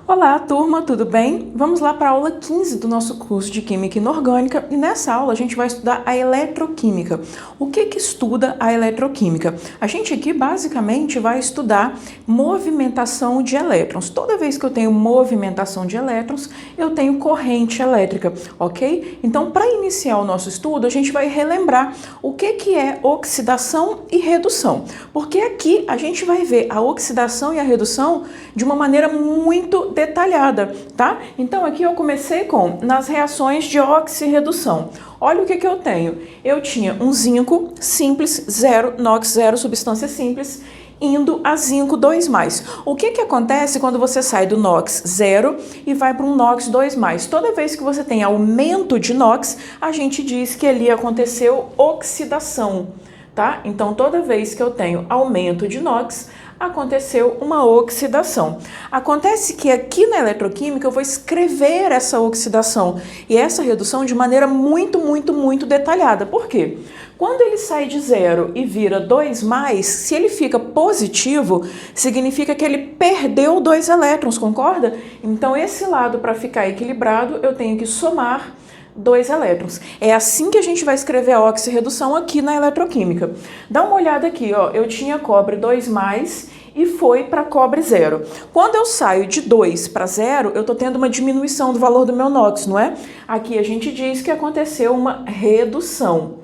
Olá, turma, tudo bem? Vamos lá para a aula 15 do nosso curso de Química Inorgânica e nessa aula a gente vai estudar a eletroquímica. O que estuda a eletroquímica? A gente aqui basicamente vai estudar movimentação de elétrons. Toda vez que eu tenho movimentação de elétrons, eu tenho corrente elétrica, ok? Então, para iniciar o nosso estudo, a gente vai relembrar o que é oxidação e redução, porque aqui a gente vai ver a oxidação e a redução de uma maneira muito detalhada, tá? Então aqui eu comecei nas reações de oxirredução. Olha o que eu tenho. Eu tinha um zinco simples, 0, NOx 0, substância simples, indo a zinco 2+. O que acontece quando você sai do NOx 0 e vai para um NOx 2+? Toda vez que você tem aumento de NOx, a gente diz que ali aconteceu oxidação, tá? Então toda vez que eu tenho aumento de NOx, aconteceu uma oxidação. Acontece que aqui na eletroquímica eu vou escrever essa oxidação e essa redução de maneira muito detalhada. Por quê? Quando ele sai de 0 e vira 2+, se ele fica positivo, significa que ele perdeu 2 elétrons, concorda? Então esse lado, para ficar equilibrado, eu tenho que somar 2 elétrons. É assim que a gente vai escrever a oxirredução aqui na eletroquímica. Dá uma olhada aqui, ó. Eu tinha cobre 2+, e foi para cobre 0. Quando eu saio de 2 para 0, eu estou tendo uma diminuição do valor do meu NOx, não é? Aqui a gente diz que aconteceu uma redução.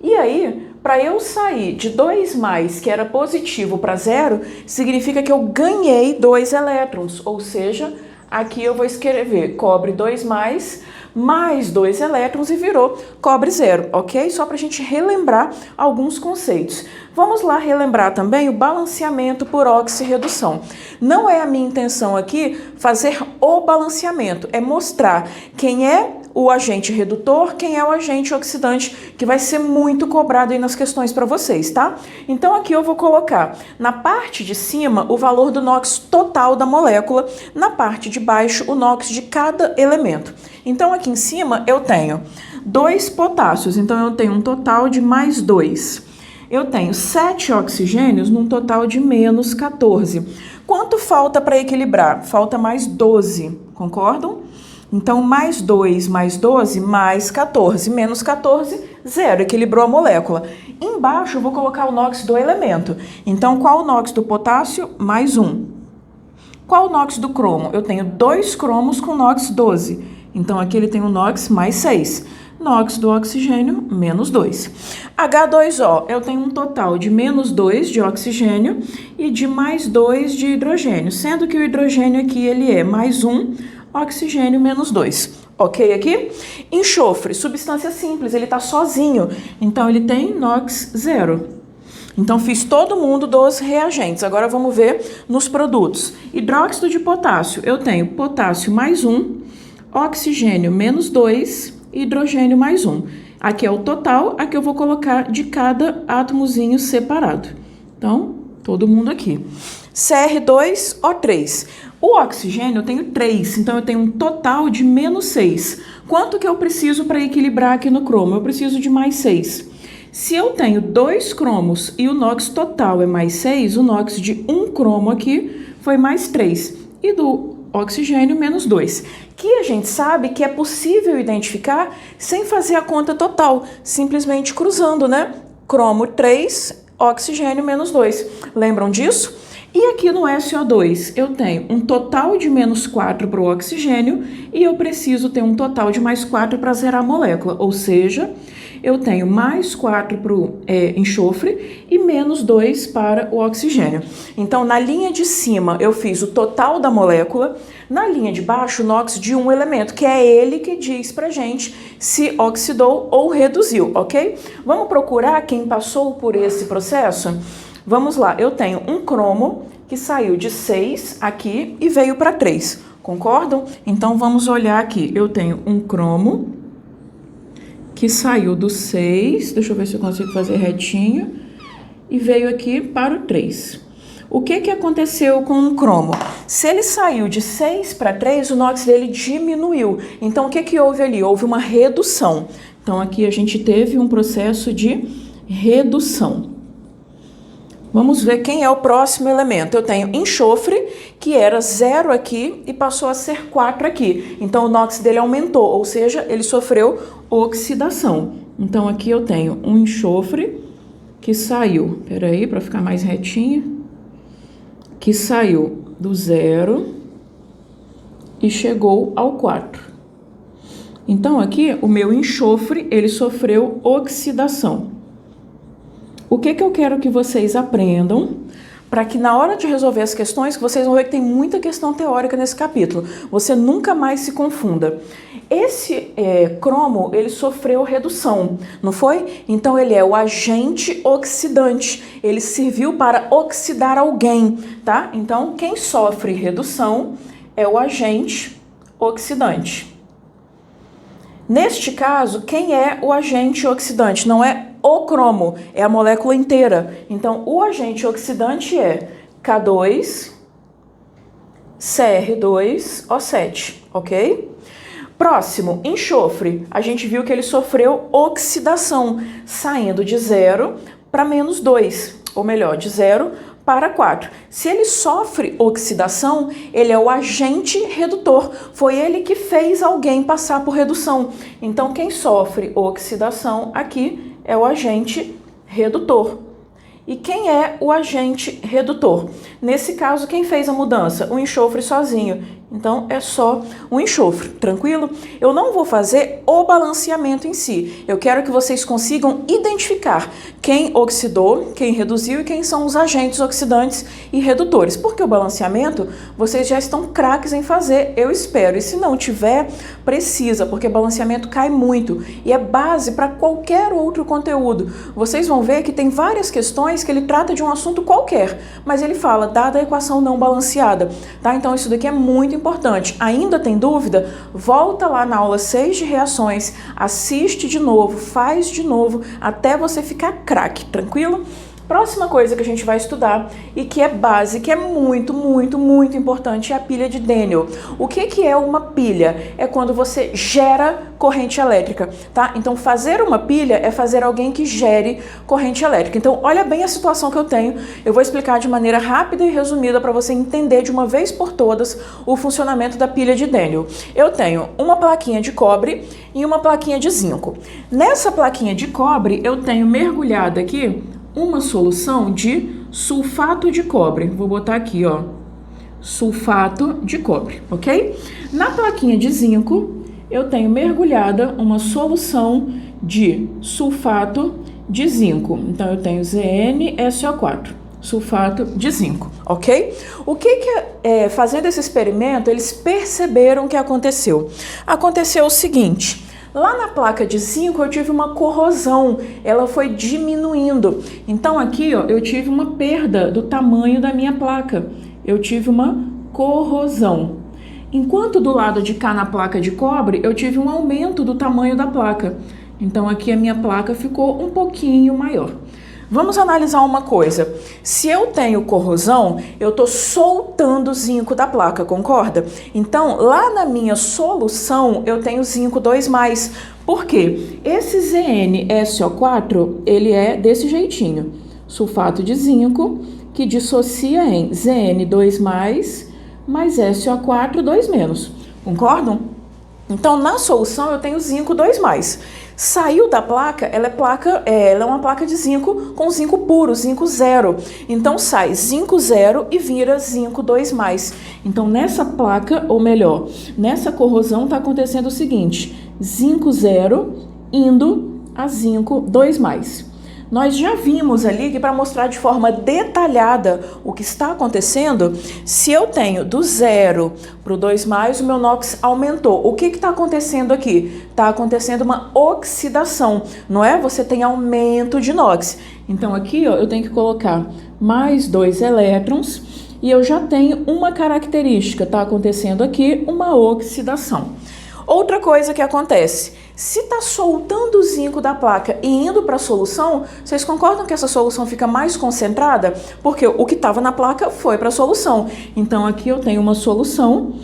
E aí, para eu sair de 2+, que era positivo, para 0, significa que eu ganhei 2 elétrons, ou seja, aqui eu vou escrever cobre 2+, mais 2 elétrons e virou cobre 0, ok? Só para a gente relembrar alguns conceitos. Vamos lá relembrar também o balanceamento por oxirredução. Não é a minha intenção aqui fazer o balanceamento, é mostrar quem é o agente redutor, quem é o agente oxidante, que vai ser muito cobrado aí nas questões para vocês, tá? Então aqui eu vou colocar na parte de cima o valor do NOx total da molécula, na parte de baixo o NOx de cada elemento. Então aqui em cima eu tenho 2 potássios, então eu tenho um total de mais 2. Eu tenho 7 oxigênios num total de menos 14. Quanto falta para equilibrar? Falta mais 12, concordam? Então, mais 2 mais 12 mais 14, menos 14, 0, equilibrou a molécula. Embaixo eu vou colocar o NOx do elemento. Então, qual o NOx do potássio? Mais 1. Qual o NOx do cromo? Eu tenho 2 cromos com NOx 12. Então, aqui ele tem o NOx mais 6. NOx do oxigênio, menos 2. H2O, eu tenho um total de menos 2 de oxigênio e de mais 2 de hidrogênio, sendo que o hidrogênio aqui ele é mais 1, oxigênio menos 2. Ok aqui? Enxofre, substância simples, ele está sozinho, então ele tem NOx 0. Então fiz todo mundo dos reagentes. Agora vamos ver nos produtos. Hidróxido de potássio, eu tenho potássio mais 1, oxigênio menos 2, hidrogênio mais 1. Aqui é o total, aqui eu vou colocar de cada átomozinho separado. Então, todo mundo aqui. Cr2O3. O oxigênio eu tenho 3, então eu tenho um total de menos 6. Quanto que eu preciso para equilibrar aqui no cromo? Eu preciso de mais 6. Se eu tenho 2 cromos e o NOx total é mais 6, o NOx de um cromo aqui foi mais 3. E do oxigênio, menos 2. Que a gente sabe que é possível identificar sem fazer a conta total, simplesmente cruzando, né? Cromo 3, oxigênio menos 2. Lembram disso? E aqui no SO2 eu tenho um total de menos 4 para o oxigênio e eu preciso ter um total de mais 4 para zerar a molécula, ou seja, eu tenho mais 4 para o enxofre e menos 2 para o oxigênio. Então, na linha de cima eu fiz o total da molécula, na linha de baixo o NOx de um elemento, que é ele que diz pra gente se oxidou ou reduziu, ok? Vamos procurar quem passou por esse processo? Vamos lá, eu tenho um cromo que saiu de 6 aqui e veio para 3, concordam? Então, vamos olhar aqui. Eu tenho um cromo que saiu do 6, deixa eu ver se eu consigo fazer retinho, e veio aqui para o 3. O que aconteceu com o cromo? Se ele saiu de 6 para 3, o NOx dele diminuiu. Então, o que houve ali? Houve uma redução. Então, aqui a gente teve um processo de redução. Vamos ver quem é o próximo elemento. Eu tenho enxofre, que era 0 aqui e passou a ser 4 aqui. Então, o NOx dele aumentou, ou seja, ele sofreu oxidação. Então, aqui eu tenho um enxofre que saiu, peraí, para ficar mais retinho, que saiu do 0 e chegou ao 4. Então, aqui, o meu enxofre, ele sofreu oxidação. O que eu quero que vocês aprendam para que na hora de resolver as questões, que vocês vão ver que tem muita questão teórica nesse capítulo, você nunca mais se confunda. Esse cromo, ele sofreu redução, não foi? Então, ele é o agente oxidante, ele serviu para oxidar alguém, tá? Então, quem sofre redução é o agente oxidante. Neste caso, quem é o agente oxidante? Não é o cromo, é a molécula inteira. Então, o agente oxidante é K2, Cr2O7, ok? Próximo, enxofre. A gente viu que ele sofreu oxidação, saindo de 0 para menos 2, ou melhor, de 0 para 4. Se ele sofre oxidação, ele é o agente redutor. Foi ele que fez alguém passar por redução. Então, quem sofre oxidação aqui é o agente redutor. E quem é o agente redutor? Nesse caso, quem fez a mudança? O enxofre sozinho. Então, é só o enxofre, tranquilo? Eu não vou fazer o balanceamento em si. Eu quero que vocês consigam identificar quem oxidou, quem reduziu e quem são os agentes oxidantes e redutores. Porque o balanceamento, vocês já estão craques em fazer, eu espero. E se não tiver, precisa, porque balanceamento cai muito. E é base para qualquer outro conteúdo. Vocês vão ver que tem várias questões que ele trata de um assunto qualquer, mas ele fala, dada a equação não balanceada, tá? Então, isso daqui é muito importante. Ainda tem dúvida? Volta lá na aula 6 de reações, assiste de novo, faz de novo, até você ficar craque, tranquilo? Próxima coisa que a gente vai estudar e que é base, que é muito, muito, muito importante é a pilha de Daniel. O que é uma pilha? É quando você gera corrente elétrica, tá? Então, fazer uma pilha é fazer alguém que gere corrente elétrica. Então, olha bem a situação que eu tenho. Eu vou explicar de maneira rápida e resumida para você entender de uma vez por todas o funcionamento da pilha de Daniel. Eu tenho uma plaquinha de cobre e uma plaquinha de zinco. Nessa plaquinha de cobre, eu tenho mergulhada aqui uma solução de sulfato de cobre. Vou botar aqui, ó, sulfato de cobre, ok? Na plaquinha de zinco, eu tenho mergulhada uma solução de sulfato de zinco. Então, eu tenho ZnSO4, sulfato de zinco, ok? O fazendo esse experimento, eles perceberam o que aconteceu. Aconteceu o seguinte: lá na placa de zinco eu tive uma corrosão, ela foi diminuindo. Então aqui, ó, eu tive uma perda do tamanho da minha placa. Eu tive uma corrosão. Enquanto do lado de cá na placa de cobre, eu tive um aumento do tamanho da placa. Então aqui a minha placa ficou um pouquinho maior. Vamos analisar uma coisa. Se eu tenho corrosão, eu estou soltando zinco da placa, concorda? Então, lá na minha solução, eu tenho zinco 2+. Por quê? Esse ZnSO4, ele é desse jeitinho. Sulfato de zinco, que dissocia em Zn2+, mais SO4, 2-. Concordam? Então, na solução, eu tenho zinco 2+. Saiu da placa, ela é uma placa de zinco com zinco puro, zinco 0. Então, sai zinco 0 e vira zinco 2+. Então, nessa placa, ou melhor, nessa corrosão, está acontecendo o seguinte: zinco 0 indo a zinco 2+. Nós já vimos ali que para mostrar de forma detalhada o que está acontecendo, se eu tenho do 0 para o 2+, o meu NOx aumentou. O que está acontecendo aqui? Está acontecendo uma oxidação, não é? Você tem aumento de NOx. Então aqui, ó, eu tenho que colocar mais 2 elétrons e eu já tenho uma característica. Está acontecendo aqui uma oxidação. Outra coisa que acontece, se está soltando o zinco da placa e indo para a solução, vocês concordam que essa solução fica mais concentrada? Porque o que estava na placa foi para a solução. Então, aqui eu tenho uma solução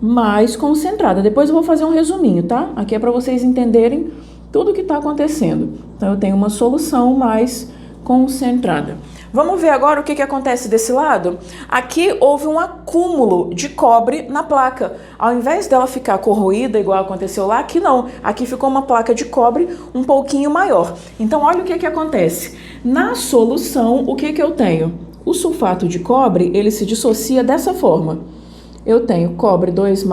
mais concentrada. Depois eu vou fazer um resuminho, tá? Aqui é para vocês entenderem tudo o que está acontecendo. Então, eu tenho uma solução mais concentrada. Vamos ver agora o que acontece desse lado? Aqui houve um acúmulo de cobre na placa. Ao invés dela ficar corroída, igual aconteceu lá, aqui não. Aqui ficou uma placa de cobre um pouquinho maior. Então, olha o que acontece. Na solução, o que eu tenho? O sulfato de cobre, ele se dissocia dessa forma. Eu tenho cobre 2+,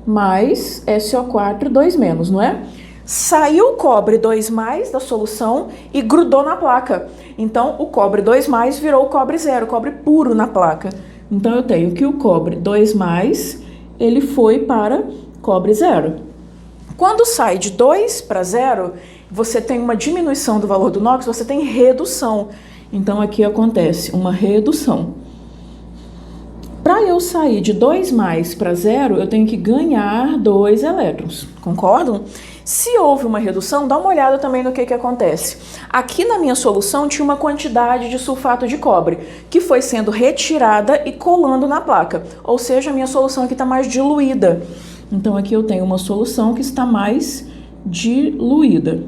mais SO4 2-, não é? Saiu o cobre 2+ da solução e grudou na placa. Então, o cobre 2+ virou o cobre 0, cobre puro na placa. Então, eu tenho que o cobre 2+, ele foi para cobre 0. Quando sai de 2 para 0, você tem uma diminuição do valor do NOx, você tem redução. Então, aqui acontece uma redução. Para eu sair de 2+ para 0, eu tenho que ganhar 2 elétrons. Concordam? Se houve uma redução, dá uma olhada também no que acontece. Aqui na minha solução tinha uma quantidade de sulfato de cobre, que foi sendo retirada e colando na placa. Ou seja, a minha solução aqui está mais diluída. Então, aqui eu tenho uma solução que está mais diluída.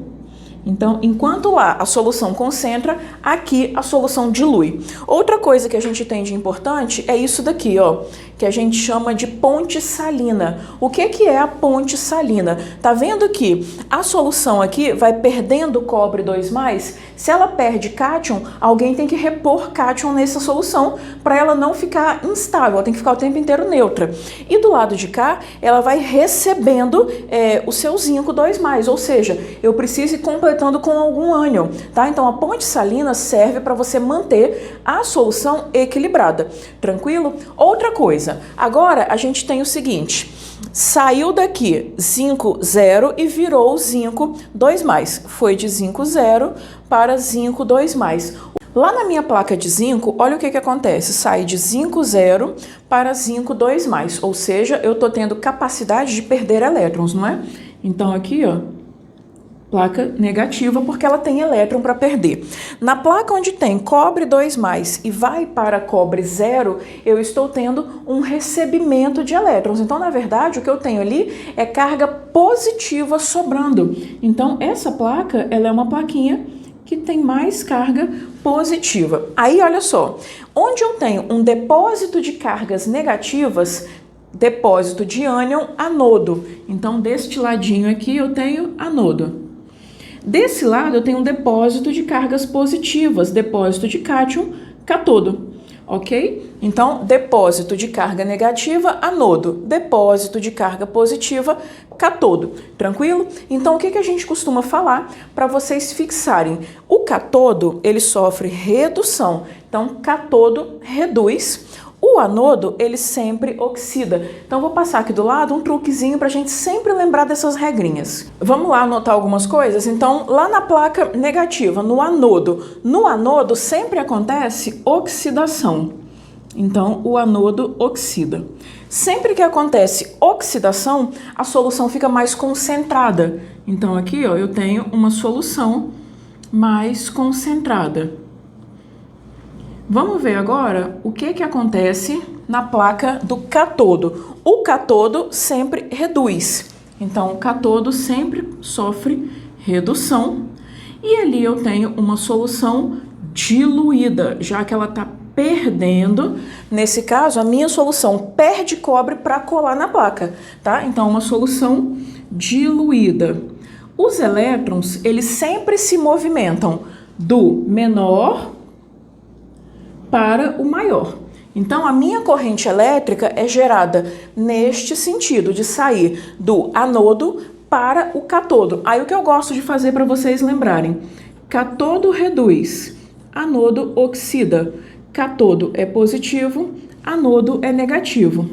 Então, enquanto lá a solução concentra, aqui a solução dilui. Outra coisa que a gente tem de importante é isso daqui, ó, que a gente chama de ponte salina. O que é a ponte salina? Tá vendo que a solução aqui vai perdendo cobre 2+? Se ela perde cátion, alguém tem que repor cátion nessa solução para ela não ficar instável, ela tem que ficar o tempo inteiro neutra. E do lado de cá, ela vai recebendo o seu zinco 2+, ou seja, eu preciso ir completando com algum ânion, tá? Então, a ponte salina serve para você manter a solução equilibrada. Tranquilo? Outra coisa, agora a gente tem o seguinte, saiu daqui zinco 0 e virou zinco 2+. Foi de zinco 0 para zinco 2+. Lá na minha placa de zinco, olha o que acontece. Sai de zinco 0 para zinco 2+. Ou seja, eu estou tendo capacidade de perder elétrons, não é? Então, aqui, ó, placa negativa, porque ela tem elétron para perder. Na placa onde tem cobre 2+ e vai para cobre 0, eu estou tendo um recebimento de elétrons. Então, na verdade, o que eu tenho ali é carga positiva sobrando. Então, essa placa, ela é uma plaquinha que tem mais carga positiva. Aí, olha só, onde eu tenho um depósito de cargas negativas, depósito de ânion, anodo. Então, deste ladinho aqui, eu tenho anodo. Desse lado, eu tenho um depósito de cargas positivas, depósito de cátion, cátodo, ok? Então, depósito de carga negativa, anodo, depósito de carga positiva, cátodo, tranquilo? Então, o que a gente costuma falar para vocês fixarem? O cátodo, ele sofre redução, então, cátodo reduz. O anodo, ele sempre oxida. Então, vou passar aqui do lado um truquezinho para a gente sempre lembrar dessas regrinhas. Vamos lá anotar algumas coisas? Então, lá na placa negativa, no anodo sempre acontece oxidação. Então, o anodo oxida. Sempre que acontece oxidação, a solução fica mais concentrada. Então, aqui, ó, eu tenho uma solução mais concentrada. Vamos ver agora o que acontece na placa do cátodo. O cátodo sempre reduz. Então, o cátodo sempre sofre redução. E ali eu tenho uma solução diluída, já que ela está perdendo. Nesse caso, a minha solução perde cobre para colar na placa, tá? Então, uma solução diluída. Os elétrons, eles sempre se movimentam do menor para o maior. Então, a minha corrente elétrica é gerada neste sentido, de sair do anodo para o cátodo. Aí, o que eu gosto de fazer para vocês lembrarem? Cátodo reduz, anodo oxida. Cátodo é positivo, anodo é negativo.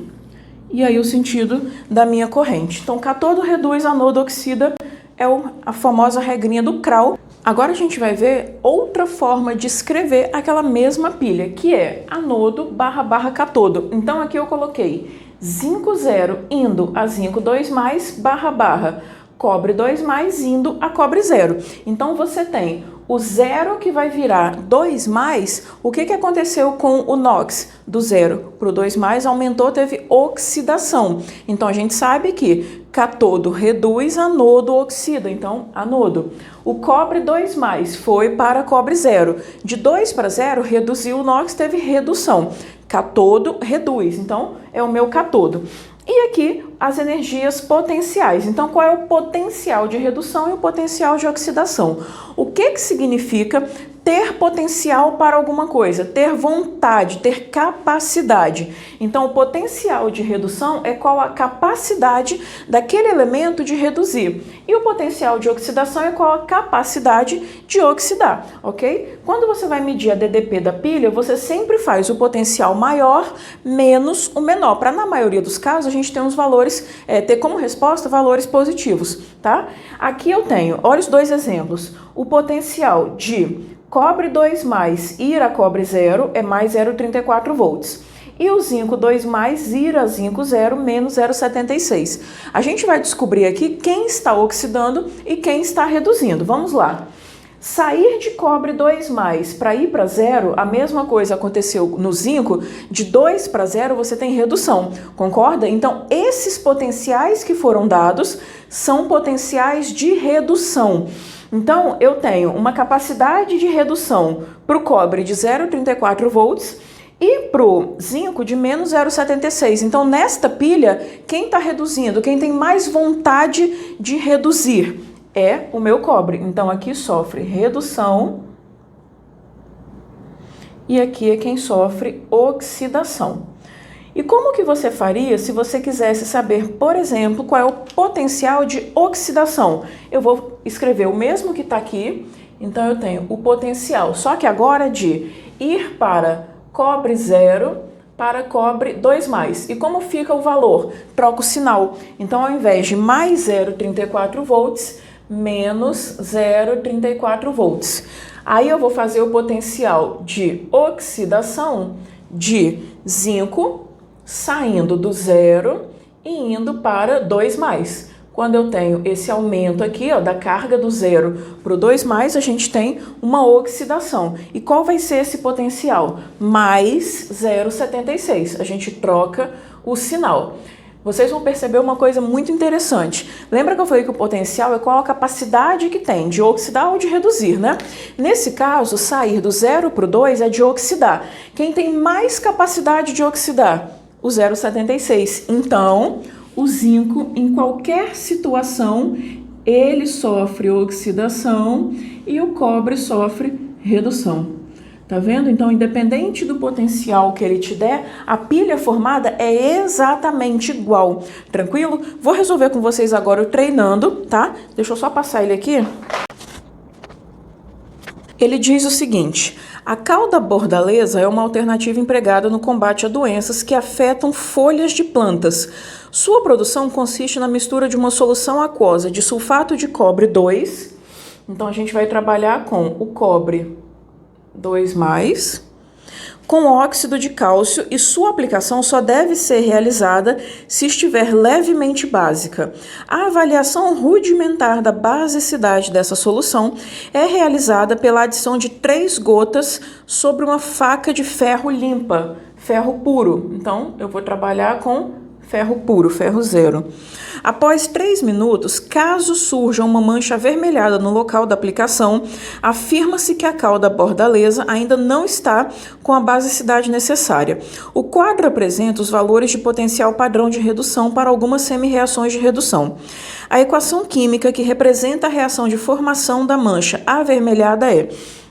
E aí, o sentido da minha corrente. Então, cátodo reduz, anodo oxida é a famosa regrinha do Kral. Agora a gente vai ver outra forma de escrever aquela mesma pilha, que é anodo / cátodo. Então, aqui eu coloquei zinco 0 indo a zinco 2+, / cobre 2+, indo a cobre 0. Então, você tem o 0 que vai virar 2+, o que aconteceu com o NOx? Do 0 para o 2+, aumentou, teve oxidação. Então, a gente sabe que cátodo reduz, anodo oxida. Então, anodo. O cobre 2+, foi para cobre 0. De 2 para 0, reduziu o NOx, teve redução. Cátodo reduz. Então, é o meu cátodo. E aqui, as energias potenciais. Então, qual é o potencial de redução e o potencial de oxidação? O que significa ter potencial para alguma coisa? Ter vontade, ter capacidade. Então, o potencial de redução é qual a capacidade daquele elemento de reduzir. E o potencial de oxidação é qual a capacidade de oxidar, ok? Quando você vai medir a DDP da pilha, você sempre faz o potencial maior menos o menor. Para, na maioria dos casos, a gente tem uns valores, ter como resposta valores positivos, tá? Aqui eu tenho, olha os dois exemplos. O potencial de cobre 2+, ir a cobre 0 é mais 0,34 volts. E o zinco 2+, ir a zinco 0, menos 0,76. A gente vai descobrir aqui quem está oxidando e quem está reduzindo. Vamos lá. Sair de cobre 2+ para ir para 0, a mesma coisa aconteceu no zinco, de 2 para 0 você tem redução, concorda? Então, esses potenciais que foram dados são potenciais de redução. Então, eu tenho uma capacidade de redução para o cobre de 0,34 volts e para o zinco de menos 0,76. Então, nesta pilha, quem está reduzindo, quem tem mais vontade de reduzir é o meu cobre. Então, aqui sofre redução e aqui é quem sofre oxidação. E como que você faria se você quisesse saber, por exemplo, qual é o potencial de oxidação? Eu vou escrever o mesmo que está aqui, então eu tenho o potencial, só que agora de ir para cobre 0 para cobre 2+. E como fica o valor? Troco o sinal. Então, ao invés de mais 0,34 volts, menos 0,34 volts. Aí eu vou fazer o potencial de oxidação de zinco saindo do 0 e indo para 2+. Quando eu tenho esse aumento aqui, ó, da carga do 0 para o 2+, a gente tem uma oxidação. E qual vai ser esse potencial? Mais 0,76. A gente troca o sinal. Vocês vão perceber uma coisa muito interessante. Lembra que eu falei que o potencial é qual a capacidade que tem de oxidar ou de reduzir, né? Nesse caso, sair do 0 para o 2 é de oxidar. Quem tem mais capacidade de oxidar? O 0,76. Então, o zinco, em qualquer situação, ele sofre oxidação e o cobre sofre redução. Tá vendo? Então, independente do potencial que ele te der, a pilha formada é exatamente igual. Tranquilo? Vou resolver com vocês agora o treinando, tá? Deixa eu só passar ele aqui. Ele diz o seguinte: a cauda bordaleza é uma alternativa empregada no combate a doenças que afetam folhas de plantas. Sua produção consiste na mistura de uma solução aquosa de sulfato de cobre 2. Então, a gente vai trabalhar com o cobre 2+, com óxido de cálcio, e sua aplicação só deve ser realizada se estiver levemente básica. A avaliação rudimentar da basicidade dessa solução é realizada pela adição de 3 gotas sobre uma faca de ferro limpa, ferro puro. Então, eu vou trabalhar com ferro puro, ferro 0. Após 3 minutos, caso surja uma mancha avermelhada no local da aplicação, afirma-se que a cauda bordaleza ainda não está com a basicidade necessária. O quadro apresenta os valores de potencial padrão de redução para algumas semi-reações de redução. A equação química que representa a reação de formação da mancha avermelhada é: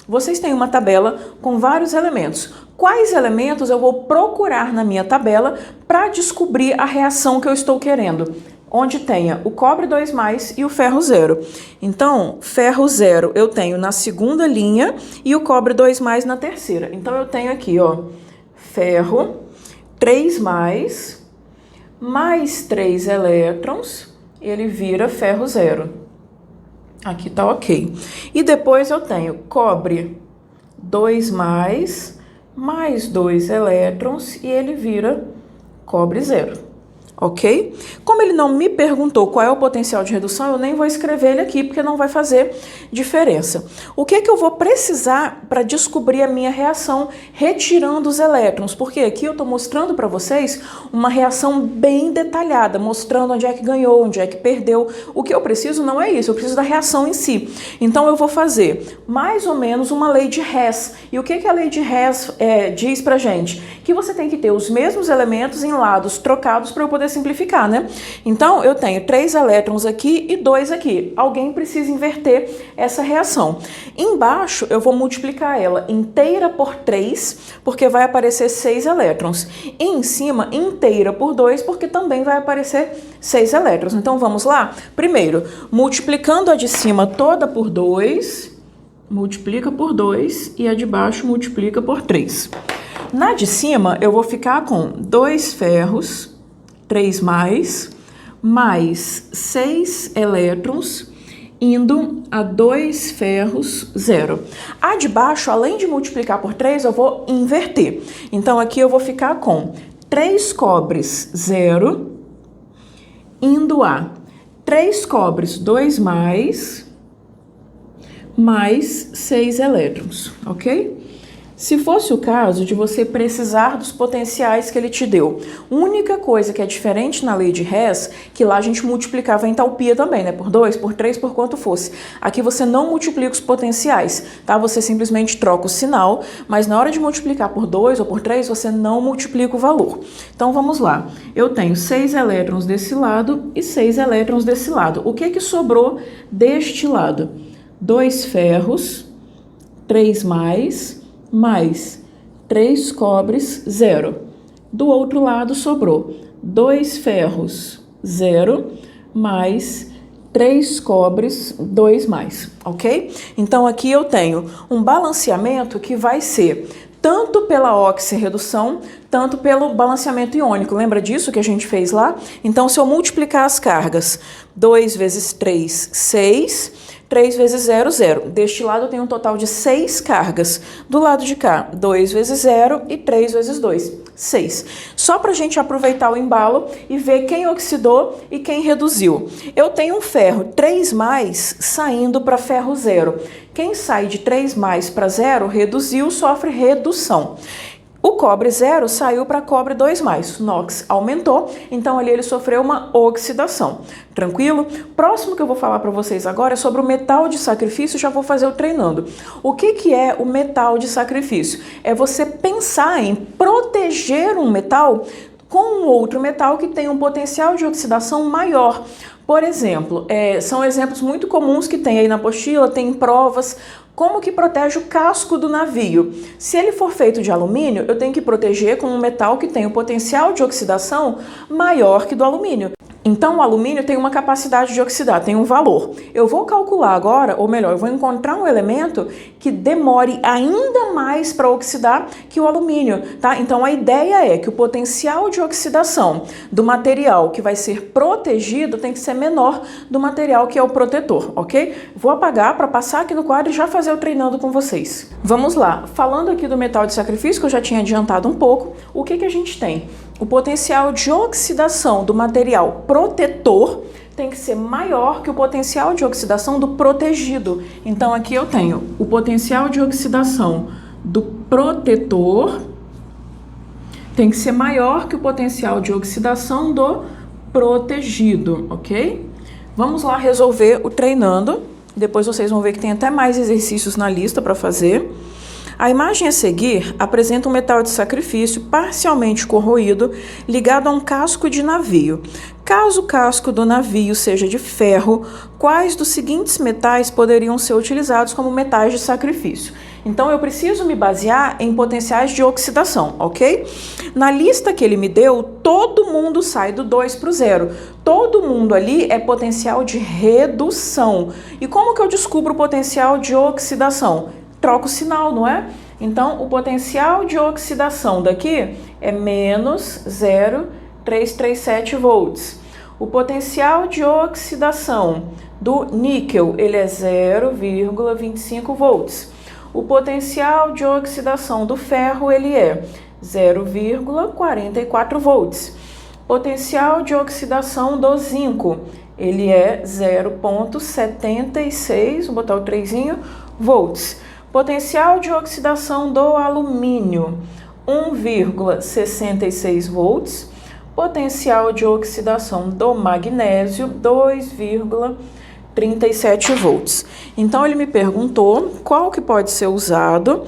vocês têm uma tabela com vários elementos. Quais elementos eu vou procurar na minha tabela para descobrir a reação que eu estou querendo? Onde tenha o cobre 2+ e o ferro 0. Então, ferro 0 eu tenho na segunda linha e o cobre 2+ na terceira. Então, eu tenho aqui, ó, ferro 3+, mais 3 elétrons, ele vira ferro 0. Aqui tá ok. E depois eu tenho cobre 2+, mais 2 elétrons e ele vira cobre 0. ok? Como ele não me perguntou qual é o potencial de redução, eu nem vou escrever ele aqui, porque não vai fazer diferença. O que é que eu vou precisar para descobrir a minha reação retirando os elétrons? Porque aqui eu estou mostrando para vocês uma reação bem detalhada, mostrando onde é que ganhou, onde é que perdeu. O que eu preciso não é isso, eu preciso da reação em si. Então eu vou fazer mais ou menos uma lei de Hess. E o que a lei de Hess diz pra gente? Que você tem que ter os mesmos elementos em lados trocados para eu poder simplificar, né? Então, eu tenho 3 elétrons aqui e 2 aqui. Alguém precisa inverter essa reação. Embaixo, eu vou multiplicar ela inteira por 3, porque vai aparecer 6 elétrons. E em cima, inteira por 2, porque também vai aparecer 6 elétrons. Então, vamos lá? Primeiro, multiplicando a de cima toda por 2, multiplica por 2 e a de baixo multiplica por 3. Na de cima, eu vou ficar com 2 ferros, 3 mais 6 elétrons, indo a 2 ferros, 0. A de baixo, além de multiplicar por 3, eu vou inverter. Então, aqui eu vou ficar com 3 cobres, 0, indo a 3 cobres, 2 mais 6 elétrons, ok? Se fosse o caso de você precisar dos potenciais que ele te deu, única coisa que é diferente na lei de Hess, que lá a gente multiplicava a entalpia também, né? Por 2, por 3, por quanto fosse. Aqui você não multiplica os potenciais, tá? Você simplesmente troca o sinal, mas na hora de multiplicar por 2 ou por 3, você não multiplica o valor. Então vamos lá. Eu tenho 6 elétrons desse lado e 6 elétrons desse lado. O que sobrou deste lado? 2 ferros, 3 mais 3 cobres, 0. Do outro lado sobrou 2 ferros, 0, mais 3 cobres, 2 mais, ok? Então aqui eu tenho um balanceamento que vai ser tanto pela oxirredução, tanto pelo balanceamento iônico. Lembra disso que a gente fez lá? Então, se eu multiplicar as cargas, 2 vezes 3, 6... 3 vezes 0, 0. Deste lado eu tenho um total de 6 cargas. Do lado de cá, 2 vezes 0 e 3 vezes 2, 6. Só para a gente aproveitar o embalo e ver quem oxidou e quem reduziu. Eu tenho um ferro 3 mais saindo para ferro 0. Quem sai de 3 mais para 0, reduziu, sofre redução. O cobre 0 saiu para cobre 2 mais. NOx aumentou, então ali ele sofreu uma oxidação. Tranquilo? Próximo que eu vou falar para vocês agora é sobre o metal de sacrifício, já vou fazer o treinando. O que é o metal de sacrifício? É você pensar em proteger um metal com um outro metal que tem um potencial de oxidação maior. Por exemplo, são exemplos muito comuns que tem aí na apostila, tem em provas. Como que protege o casco do navio? Se ele for feito de alumínio, eu tenho que proteger com um metal que tem um potencial de oxidação maior que do alumínio. Então, o alumínio tem uma capacidade de oxidar, tem um valor. Eu vou calcular agora, ou melhor, eu vou encontrar um elemento que demore ainda mais para oxidar que o alumínio, tá? Então, a ideia é que o potencial de oxidação do material que vai ser protegido tem que ser menor do material que é o protetor, ok? Vou apagar para passar aqui no quadro e já fazer o treinando com vocês. Vamos lá. Falando aqui do metal de sacrifício, que eu já tinha adiantado um pouco, o que a gente tem? O potencial de oxidação do material protetor tem que ser maior que o potencial de oxidação do protegido. Então, aqui eu tenho o potencial de oxidação do protetor tem que ser maior que o potencial de oxidação do protegido, ok? Vamos lá resolver o treinando. Depois vocês vão ver que tem até mais exercícios na lista para fazer. A imagem a seguir apresenta um metal de sacrifício parcialmente corroído ligado a um casco de navio. Caso o casco do navio seja de ferro, quais dos seguintes metais poderiam ser utilizados como metais de sacrifício? Então, eu preciso me basear em potenciais de oxidação, ok? Na lista que ele me deu, todo mundo sai do 2 para o 0. Todo mundo ali é potencial de redução. E como que eu descubro o potencial de oxidação? Troca o sinal, não é? Então, o potencial de oxidação daqui é menos 0,337 volts. O potencial de oxidação do níquel, ele é 0,25 volts. O potencial de oxidação do ferro, ele é 0,44 volts. Potencial de oxidação do zinco, ele é 0,76, vou botar o 3 volts. Potencial de oxidação do alumínio, 1,66 volts. Potencial de oxidação do magnésio, 2,37 volts. Então, ele me perguntou qual que pode ser usado.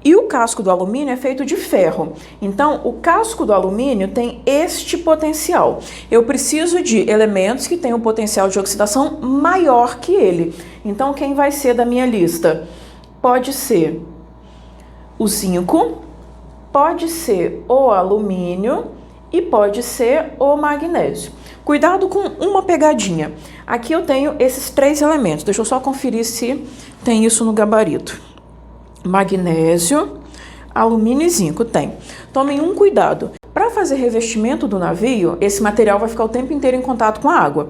E o casco do alumínio é feito de ferro. Então, o casco do alumínio tem este potencial. Eu preciso de elementos que tenham um potencial de oxidação maior que ele. Então, quem vai ser da minha lista? Pode ser o zinco, pode ser o alumínio e pode ser o magnésio. Cuidado com uma pegadinha. Aqui eu tenho esses 3 elementos. Deixa eu só conferir se tem isso no gabarito. Magnésio, alumínio e zinco, tem. Tomem um cuidado. Para fazer revestimento do navio, esse material vai ficar o tempo inteiro em contato com a água.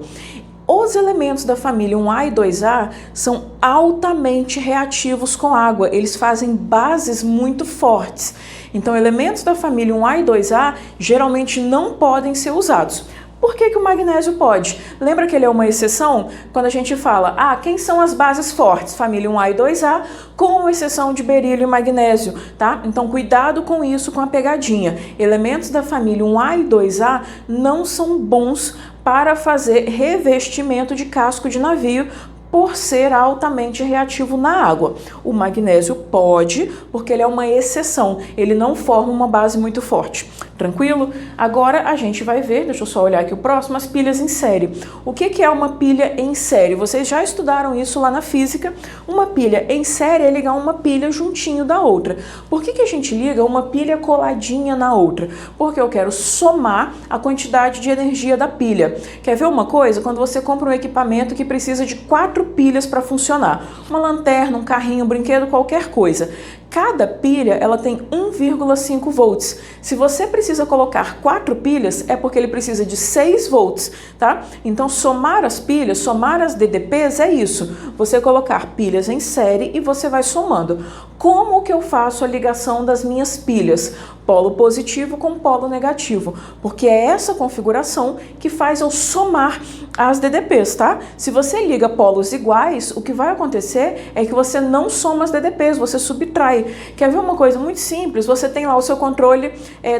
Os elementos da família 1A e 2A são altamente reativos com água, eles fazem bases muito fortes. Então, elementos da família 1A e 2A geralmente não podem ser usados. Por que o magnésio pode? Lembra que ele é uma exceção? Quando a gente fala, quem são as bases fortes? Família 1A e 2A, com exceção de berílio e magnésio, tá? Então, cuidado com isso, com a pegadinha. Elementos da família 1A e 2A não são bons para fazer revestimento de casco de navio, por ser altamente reativo na água. O magnésio pode, porque ele é uma exceção, ele não forma uma base muito forte. Tranquilo? Agora a gente vai ver, deixa eu só olhar aqui o próximo, as pilhas em série. O que é uma pilha em série? Vocês já estudaram isso lá na física. Uma pilha em série é ligar uma pilha juntinho da outra. Por que a gente liga uma pilha coladinha na outra? Porque eu quero somar a quantidade de energia da pilha. Quer ver uma coisa? Quando você compra um equipamento que precisa de 4 pilhas para funcionar, uma lanterna, um carrinho, um brinquedo, qualquer coisa. Cada pilha ela tem 1,5 volts. Se você precisa colocar 4 pilhas, é porque ele precisa de 6 volts, tá? Então, somar as pilhas, somar as DDPs é isso. Você colocar pilhas em série e você vai somando. Como que eu faço a ligação das minhas pilhas? Polo positivo com polo negativo, porque é essa configuração que faz eu somar as DDPs, tá? Se você liga polos iguais, o que vai acontecer é que você não soma as DDPs, você subtrai. Quer ver uma coisa muito simples? Você tem lá o seu controle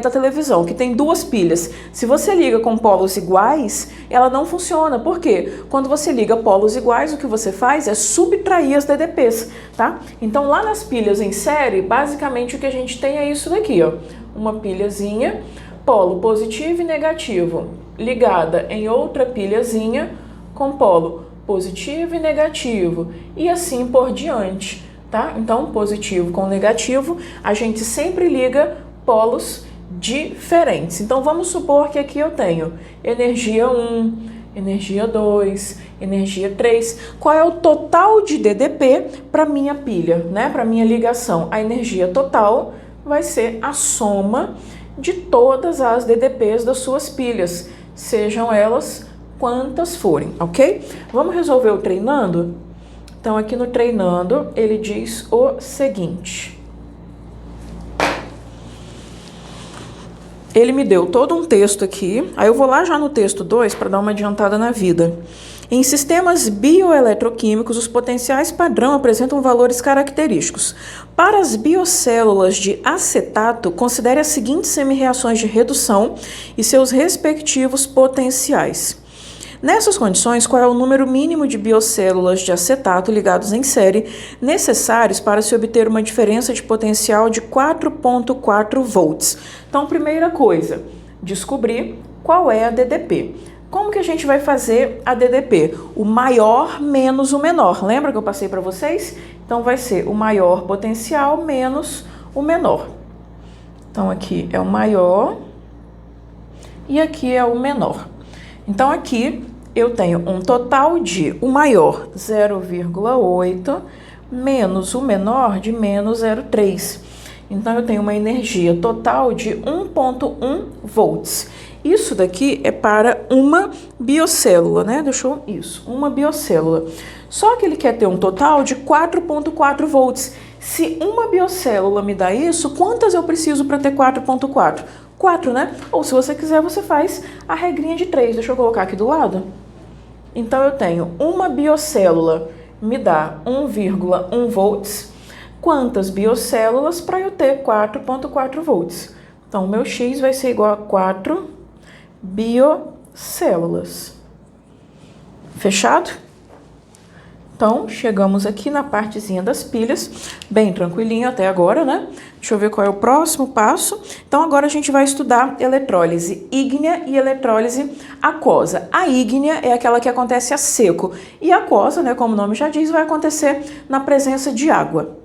da televisão, que tem 2 pilhas. Se você liga com polos iguais, ela não funciona. Por quê? Quando você liga polos iguais, o que você faz é subtrair as DDPs, tá? Então, lá nas pilhas em série, basicamente o que a gente tem é isso daqui, ó. Uma pilhazinha, polo positivo e negativo, ligada em outra pilhazinha com polo positivo e negativo, e assim por diante, tá? Então, positivo com negativo, a gente sempre liga polos diferentes. Então, vamos supor que aqui eu tenho energia 1, energia 2, energia 3. Qual é o total de DDP para minha pilha, né? Para minha ligação? A energia total vai ser a soma de todas as DDPs das suas pilhas, sejam elas quantas forem, ok? Vamos resolver o treinando? Então, aqui no treinando, ele diz o seguinte. Ele me deu todo um texto aqui, aí eu vou lá já no texto 2 para dar uma adiantada na vida. Em sistemas bioeletroquímicos, os potenciais padrão apresentam valores característicos. Para as biocélulas de acetato, considere as seguintes semi-reações de redução e seus respectivos potenciais. Nessas condições, qual é o número mínimo de biocélulas de acetato ligados em série necessários para se obter uma diferença de potencial de 4,4 volts? Então, primeira coisa, descobrir qual é a DDP. Como que a gente vai fazer a DDP? O maior menos o menor. Lembra que eu passei para vocês? Então, vai ser o maior potencial menos o menor. Então, aqui é o maior e aqui é o menor. Então, aqui eu tenho um total de o maior 0,8 menos o menor de menos 0,3. Então, eu tenho uma energia total de 1,1 volts. Isso daqui é para uma biocélula, né? Uma biocélula. Só que ele quer ter um total de 4,4 volts. Se uma biocélula me dá isso, quantas eu preciso para ter 4,4? 4, né? Ou se você quiser, você faz a regrinha de 3. Deixa eu colocar aqui do lado. Então, eu tenho uma biocélula me dá 1,1 volts. Quantas biocélulas para eu ter 4,4 volts? Então, o meu X vai ser igual a 4 biocélulas. Fechado? Então, chegamos aqui na partezinha das pilhas, bem tranquilinho até agora, né? Deixa eu ver qual é o próximo passo. Então, agora a gente vai estudar eletrólise ígnea e eletrólise aquosa. A ígnea é aquela que acontece a seco e a aquosa, né, como o nome já diz, vai acontecer na presença de água.